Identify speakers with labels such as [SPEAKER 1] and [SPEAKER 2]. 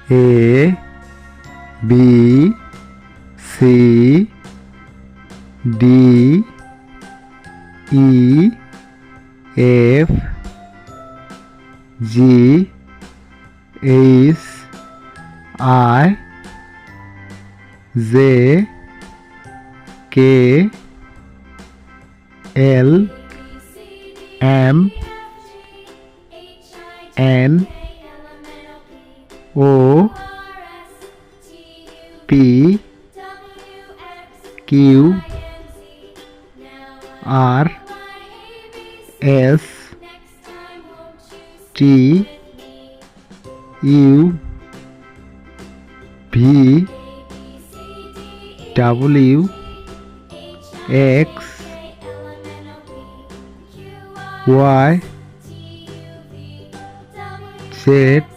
[SPEAKER 1] A B C D E F G H I J K L M N O P Q R S T U V W X Y Z